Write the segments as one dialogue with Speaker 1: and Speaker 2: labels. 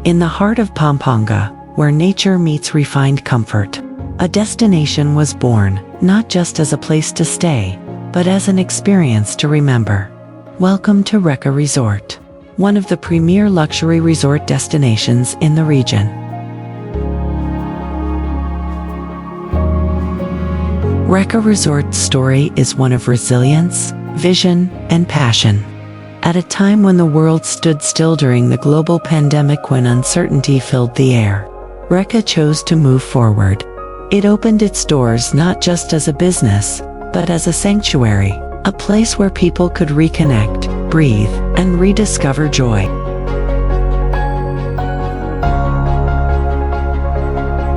Speaker 1: In the heart of Pampanga, where nature meets refined comfort, a destination was born, not just as a place to stay, but as an experience to remember. Welcome to RECA Resort, one of the premier luxury resort destinations in the region. RECA Resort's story is one of resilience, vision, and passion. At a time when the world stood still during the global pandemic, when uncertainty filled the air, RECA chose to move forward. It opened its doors not just as a business, but as a sanctuary, a place where people could reconnect, breathe, and rediscover joy.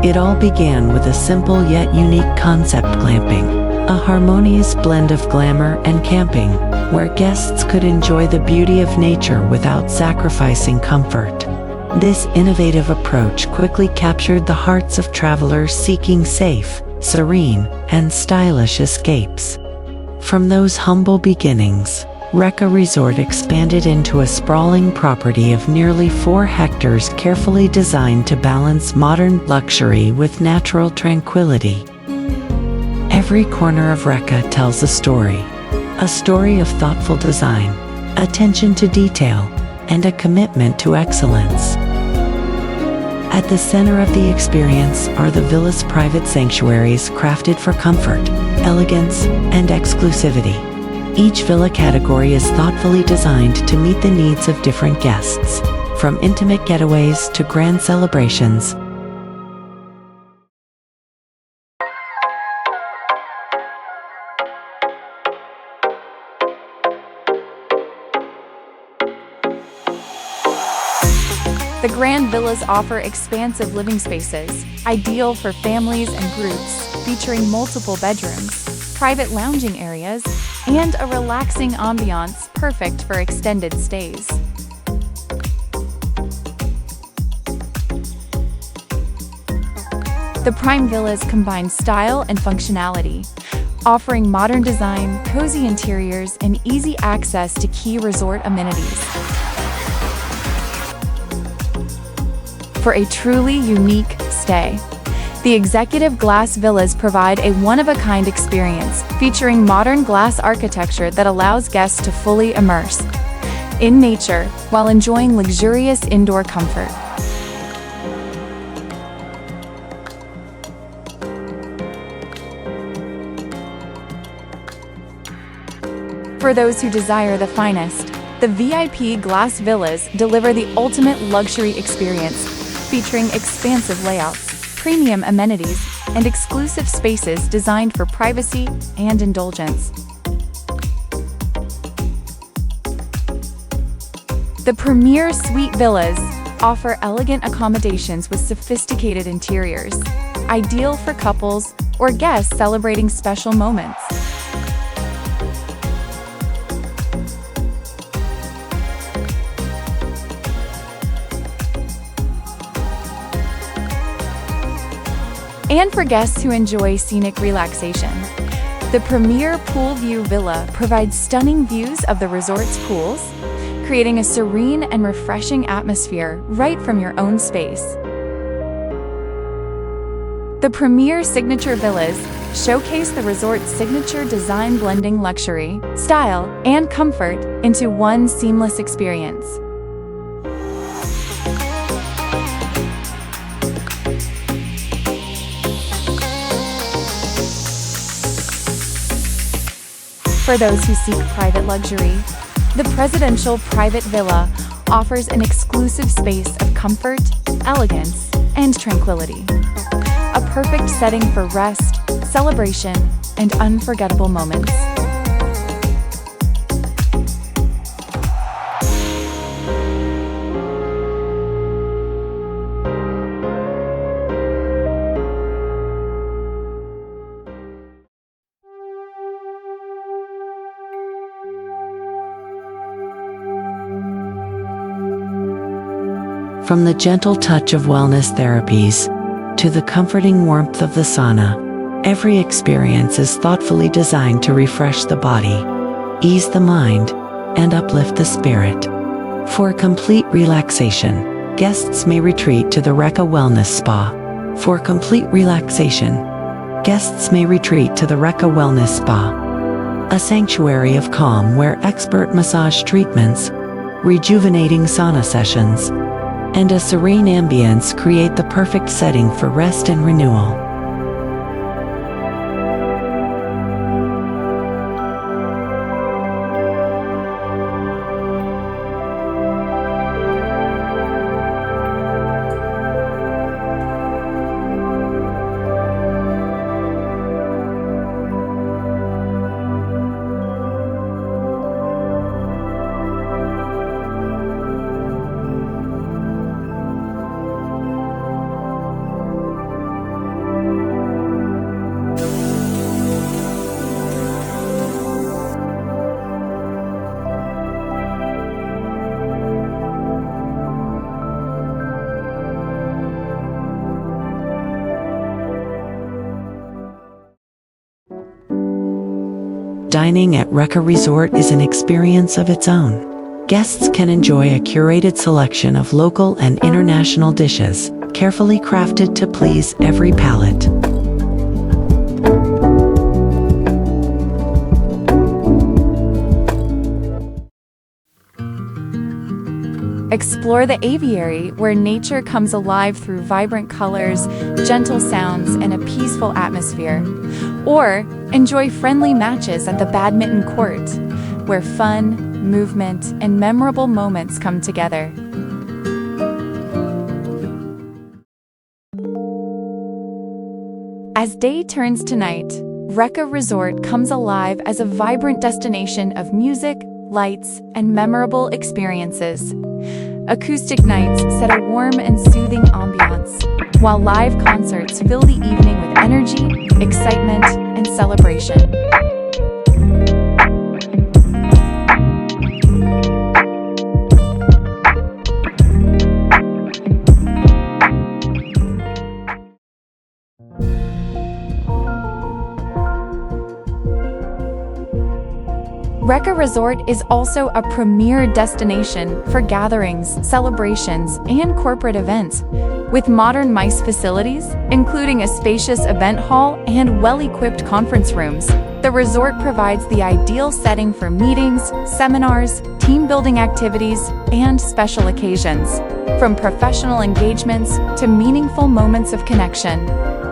Speaker 1: It all began with a simple yet unique concept: glamping, a harmonious blend of glamour and camping, where guests could enjoy the beauty of nature without sacrificing comfort. This innovative approach quickly captured the hearts of travelers seeking safe, serene, and stylish escapes. From those humble beginnings, RECA Resort expanded into a sprawling property of nearly 4 hectares, carefully designed to balance modern luxury with natural tranquility. Every corner of RECA tells a story of thoughtful design, attention to detail, and a commitment to excellence. At the center of the experience are the villa's private sanctuaries, crafted for comfort, elegance, and exclusivity. Each villa category is thoughtfully designed to meet the needs of different guests, from intimate getaways to grand celebrations.
Speaker 2: The grand villas offer expansive living spaces, ideal for families and groups, featuring multiple bedrooms, private lounging areas, and a relaxing ambiance perfect for extended stays. The prime villas combine style and functionality, offering modern design, cozy interiors, and easy access to key resort amenities. For a truly unique stay, the executive glass villas provide a one-of-a-kind experience, featuring modern glass architecture that allows guests to fully immerse in nature while enjoying luxurious indoor comfort. For those who desire the finest, the VIP glass villas deliver the ultimate luxury experience, featuring expansive layouts, premium amenities, and exclusive spaces designed for privacy and indulgence. The premier suite villas offer elegant accommodations with sophisticated interiors, ideal for couples or guests celebrating special moments. And for guests who enjoy scenic relaxation, the premier Pool View Villa provides stunning views of the resort's pools, creating a serene and refreshing atmosphere right from your own space. The premier Signature Villas showcase the resort's signature design, blending luxury, style, and comfort into one seamless experience. For those who seek private luxury, the Presidential Private Villa offers an exclusive space of comfort, elegance, and tranquility. A perfect setting for rest, celebration, and unforgettable moments.
Speaker 1: From the gentle touch of wellness therapies to the comforting warmth of the sauna, every experience is thoughtfully designed to refresh the body, ease the mind, and uplift the spirit. For complete relaxation, guests may retreat to the RECA Wellness Spa. For complete relaxation, guests may retreat to the RECA Wellness Spa, a sanctuary of calm where expert massage treatments, rejuvenating sauna sessions, and a serene ambience create the perfect setting for rest and renewal. Dining at RECA Resort is an experience of its own. Guests can enjoy a curated selection of local and international dishes, carefully crafted to please every palate.
Speaker 2: Explore the aviary, where nature comes alive through vibrant colors, gentle sounds, and a peaceful atmosphere. Or enjoy friendly matches at the badminton court, where fun, movement, and memorable moments come together. As day turns to night, RECA Resort comes alive as a vibrant destination of music, lights, and memorable experiences. Acoustic nights set a warm and soothing ambiance, while live concerts fill the evening with energy, excitement, and celebration. RECA Resort is also a premier destination for gatherings, celebrations, and corporate events. With modern MICE facilities, including a spacious event hall and well-equipped conference rooms, the resort provides the ideal setting for meetings, seminars, team-building activities, and special occasions. From professional engagements to meaningful moments of connection,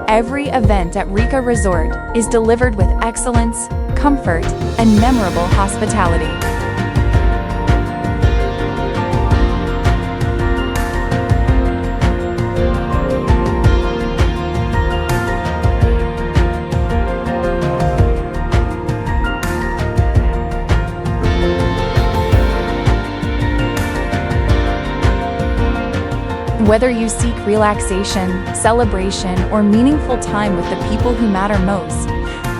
Speaker 2: every event at RECA Resort is delivered with excellence, comfort, and memorable hospitality. Whether you seek relaxation, celebration, or meaningful time with the people who matter most,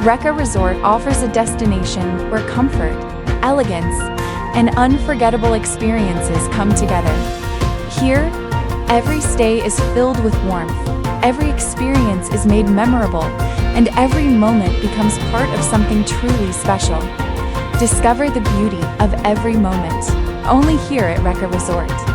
Speaker 2: RECA Resort offers a destination where comfort, elegance, and unforgettable experiences come together. Here, every stay is filled with warmth, every experience is made memorable, and every moment becomes part of something truly special. Discover the beauty of every moment, only here at RECA Resort.